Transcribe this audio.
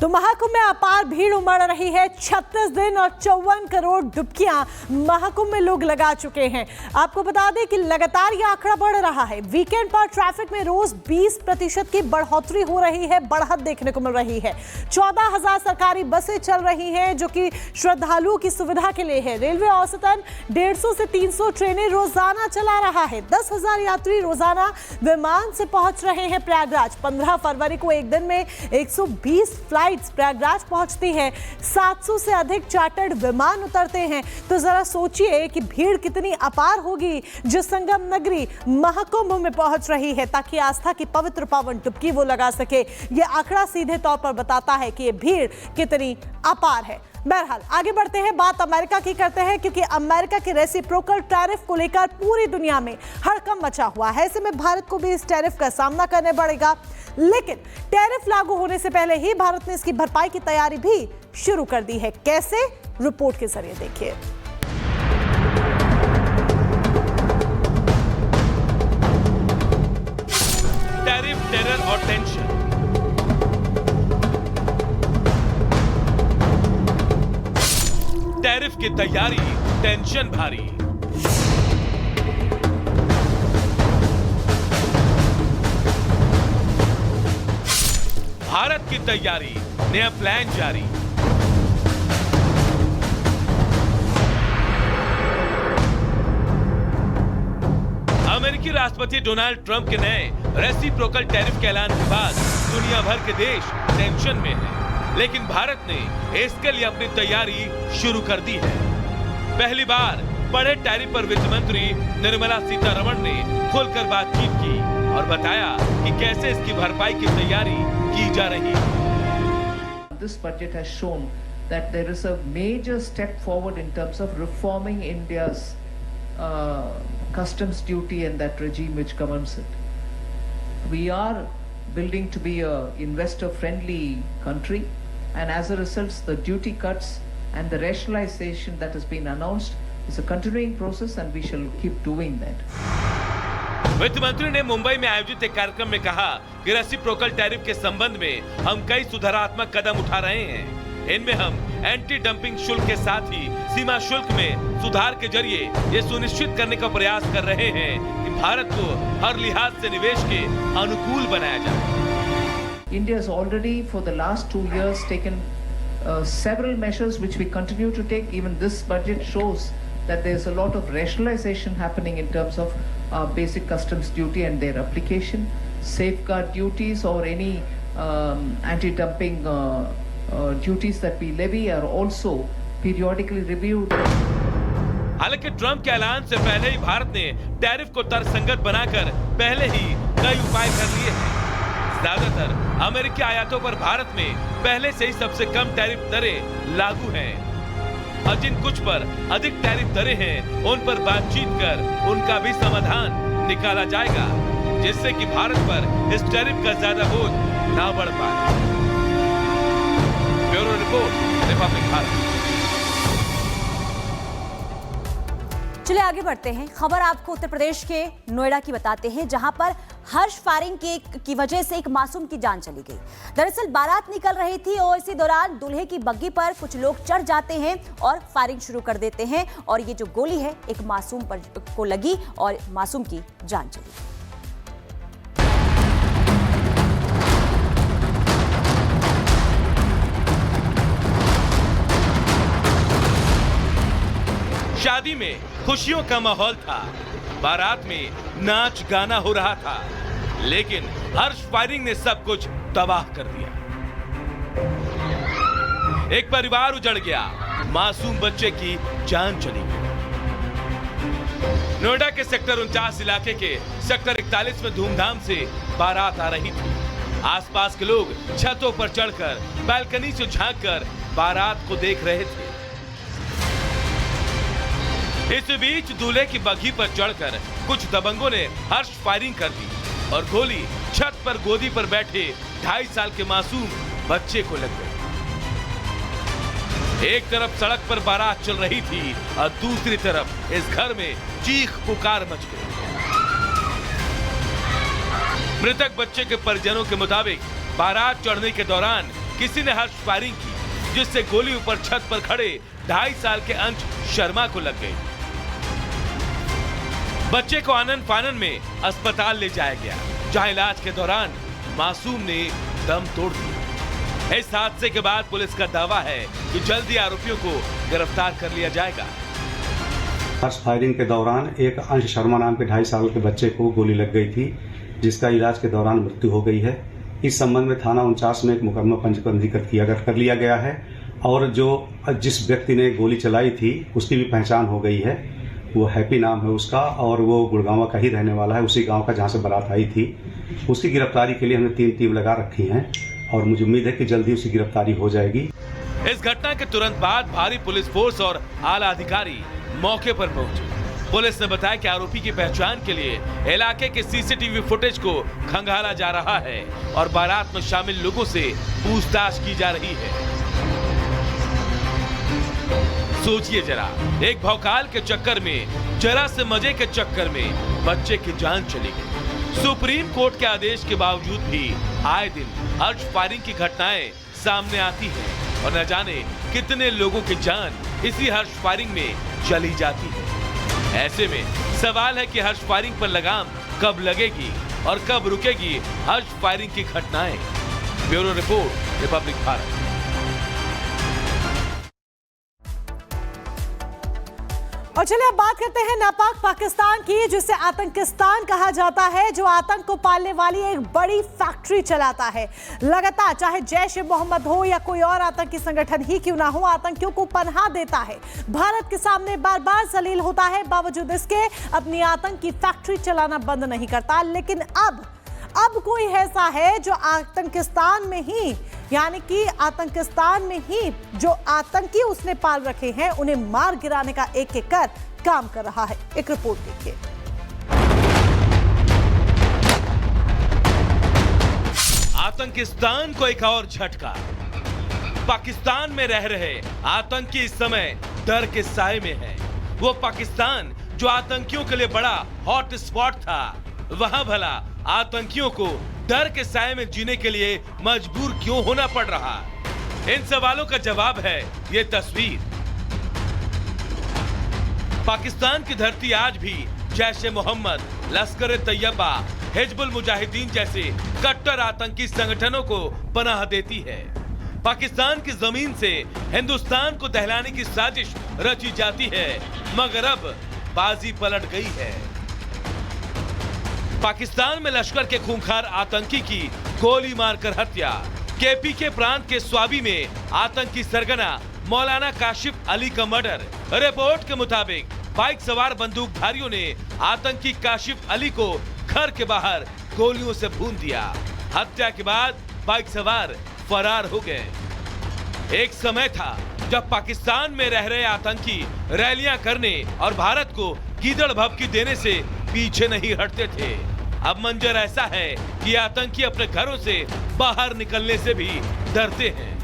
तो महाकुंभ में अपार भीड़ उमड़ रही है। 36 दिन और 54 करोड़ डुबकियां महाकुंभ में लोग लगा चुके हैं। आपको बता दें कि लगातार यह आंकड़ा बढ़ रहा है। वीकेंड पर ट्रैफिक में रोज 20% की बढ़ोतरी हो रही है, बढ़त देखने को मिल रही है। 14,000 सरकारी बसें चल रही हैं जो कि श्रद्धालुओं की सुविधा के लिए है। रेलवे औसतन 150 से 300 ट्रेनें रोजाना चला रहा है। 10,000 यात्री रोजाना विमान से पहुंच रहे हैं प्रयागराज। 15 फरवरी को एक दिन में 120 फ्लाइट्स प्रयागराज पहुंचती हैं। 700 से अधिक चार्टर्ड विमान उतरते हैं। तो जरा सोचिए कि भीड़ कितनी अपार होगी जो संगम नगरी महाकुंभ में पहुंच रही है ताकि आस्था की पवित्र पावन डुबकी वो लगा सके। यह आंकड़ा सीधे तौर पर बताता है कि ये भीड़ कितनी अपार है। बहरहाल आगे बढ़ते हैं, बात अमेरिका की करते हैं क्योंकि अमेरिका के रेसिप्रोकल टैरिफ को लेकर पूरी दुनिया में हड़कंप मचा हुआ है। ऐसे में भारत को भी इस टैरिफ का सामना करने पड़ेगा, लेकिन टैरिफ लागू होने से पहले ही भारत ने इसकी भरपाई की तैयारी भी शुरू कर दी है। कैसे? रिपोर्ट के जरिए देखिए। टैरिफ, टेरर और टेंशन, टैरिफ की तैयारी, टेंशन भारी। भारत की तैयारी, नया प्लान जारी। अमेरिकी राष्ट्रपति डोनाल्ड ट्रंप के नए रेसिप्रोकल टैरिफ के ऐलान के बाद दुनिया भर के देश टेंशन में हैं। लेकिन भारत ने इसके लिए अपनी तैयारी शुरू कर दी है। पहली बार बड़े टैरिफ पर वित्त मंत्री निर्मला सीतारमण ने खुलकर बातचीत की और बताया कि कैसे इसकी भरपाई की तैयारी की जा रही है। This budget has shown that there is a major step forward in terms of reforming India's customs duty and that regime which governs it. We are building to be a investor-friendly country, and as a result, the duty cuts and the rationalization that has been announced is a continuing process, and we shall keep doing that. वित्त मंत्री ने मुंबई में आयोजित एक कार्यक्रम में कहा कि रेसिप्रोकल टैरिफ के संबंध में हम कई सुधारात्मक कदम उठा रहे हैं। इनमें हम एंटी डंपिंग शुल्क के साथ ही सीमा शुल्क में सुधार के जरिए ये सुनिश्चित करने का प्रयास कर रहे हैं कि भारत को हर लिहाज से निवेश के अनुकूल बनाया जाए। India has already for the last 2 years taken several measures which we continue to take. Even this budget shows that there is a lot of rationalization happening in terms of basic customs duty and their application. Safeguard duties or any anti-dumping duties that we levy are also periodically reviewed. हालांकि Trump के ऐलान से पहले ही भारत ने tariff को तर्कसंगत बनाकर पहले ही कई उपाय कर लिए हैं। ज्यादातर अमेरिकी आयातों पर भारत में पहले से ही सबसे कम टैरिफ दरें लागू हैं और जिन कुछ पर अधिक टैरिफ दरें हैं उन पर बातचीत कर उनका भी समाधान निकाला जाएगा, जिससे कि भारत पर इस टैरिफ का ज्यादा बोझ ना बढ़ पाए। Bureau report, Republic Bharat. चलिए आगे बढ़ते हैं। खबर आपको उत्तर प्रदेश के नोएडा की बताते हैं, जहां पर हर्ष फायरिंग की वजह से एक मासूम की जान चली गई। दरअसल बारात निकल रही थी और इसी दौरान दूल्हे की बग्गी पर कुछ लोग चढ़ जाते हैं और फायरिंग शुरू कर देते हैं और ये जो गोली है एक मासूम पर को लगी और मासूम की जान चली गई। शादी में खुशियों का माहौल था, बारात में नाच गाना हो रहा था, लेकिन हर्ष फायरिंग ने सब कुछ तबाह कर दिया। एक परिवार उजड़ गया, मासूम बच्चे की जान चली गई। नोएडा के सेक्टर 49 इलाके के सेक्टर 41 में धूमधाम से बारात आ रही थी। आसपास के लोग छतों पर चढ़कर बालकनी से झांककर बारात को देख रहे थे। इस बीच दूल्हे की बग्गी पर चढ़कर कुछ दबंगों ने हर्ष फायरिंग कर दी और गोली छत पर गोदी पर बैठे 2.5 साल के मासूम बच्चे को लग गई। एक तरफ सड़क पर बारात चल रही थी और दूसरी तरफ इस घर में चीख पुकार मच गई। मृतक बच्चे के परिजनों के मुताबिक बारात चढ़ने के दौरान किसी ने हर्ष फायरिंग की, जिससे गोली ऊपर छत पर खड़े 2.5 साल के अंश शर्मा को लग गई। बच्चे को आनन फानन में अस्पताल ले जाया गया, जहां इलाज के दौरान मासूम ने दम तोड़ दिया। इस हादसे के बाद पुलिस का दावा है कि जल्दी आरोपियों को गिरफ्तार कर लिया जाएगा। हर्ष फायरिंग के दौरान एक अंश शर्मा नाम के 2.5 साल के बच्चे को गोली लग गई थी, जिसका इलाज के दौरान मृत्यु हो गई है। इस संबंध में थाना 49 में एक मुकदमा पंजीकृत कर लिया गया है और जिस व्यक्ति ने गोली चलाई थी उसकी भी पहचान हो गई है। वो हैप्पी नाम है उसका और वो गुड़गांव का ही रहने वाला है, उसी गांव का जहां से बारात आई थी। उसकी गिरफ्तारी के लिए हमने 3 टीम लगा रखी हैं और मुझे उम्मीद है कि जल्दी उसकी गिरफ्तारी हो जाएगी। इस घटना के तुरंत बाद भारी पुलिस फोर्स और आला अधिकारी मौके पर पहुंचे। पुलिस ने बताया कि आरोपी की पहचान के लिए इलाके के सीसीटीवी फुटेज को खंगाला जा रहा है और बारात में शामिल लोगों से पूछताछ की जा रही है। सोचिए जरा, एक भौकाल के चक्कर में, जरा से मजे के चक्कर में बच्चे की जान चली गई। सुप्रीम कोर्ट के आदेश के बावजूद भी आए दिन हर्ष फायरिंग की घटनाएं सामने आती हैं और न जाने कितने लोगों की जान इसी हर्ष फायरिंग में चली जाती है। ऐसे में सवाल है कि हर्ष फायरिंग पर लगाम कब लगेगी और कब रुकेगी हर्ष फायरिंग की घटनाएं। Bureau report, Republic Bharat. और चलिए अब बात करते हैं नापाक पाकिस्तान की, जिसे आतंकिस्तान कहा जाता है, जो आतंक को पालने वाली एक बड़ी फैक्ट्री चलाता है। लगातार चाहे जैश ए मोहम्मद हो या कोई और आतंकी संगठन ही क्यों ना हो, आतंकियों को पनाह देता है। भारत के सामने बार बार जलील होता है, बावजूद इसके अपनी आतंक की फैक्ट्री चलाना बंद नहीं करता। लेकिन अब कोई ऐसा है जो आतंकिस्तान में ही, यानी कि आतंकिस्तान में ही जो आतंकी उसने पाल रखे हैं, उन्हें मार गिराने का एक एक कर काम कर रहा है। एक रिपोर्ट देखिए। आतंकिस्तान को एक और झटका। पाकिस्तान में रह रहे आतंकी इस समय डर के साए में है। वो पाकिस्तान जो आतंकियों के लिए बड़ा हॉट स्पॉट था, वहां भला आतंकियों को डर के साए में जीने के लिए मजबूर क्यों होना पड़ रहा? इन सवालों का जवाब है ये तस्वीर। पाकिस्तान की धरती आज भी जैश ए मोहम्मद, लश्कर ए तैयबा, हिजबुल मुजाहिदीन जैसे कट्टर आतंकी संगठनों को पनाह देती है। पाकिस्तान की जमीन से हिंदुस्तान को दहलाने की साजिश रची जाती है, मगर अब बाजी पलट गई है। पाकिस्तान में लश्कर के खूंखार आतंकी की गोली मारकर हत्या। केपीके प्रांत के स्वाबी में आतंकी सरगना मौलाना काशिफ अली का मर्डर। रिपोर्ट के मुताबिक बाइक सवार बंदूकधारियों ने आतंकी काशिफ अली को घर के बाहर गोलियों से भून दिया। हत्या के बाद बाइक सवार फरार हो गए। एक समय था जब पाकिस्तान में रह रहे आतंकी रैलियां करने और भारत को कीदड़ भभकी देने से पीछे नहीं हटते थे। अब मंजर ऐसा है कि आतंकी अपने घरों से बाहर निकलने से भी डरते हैं।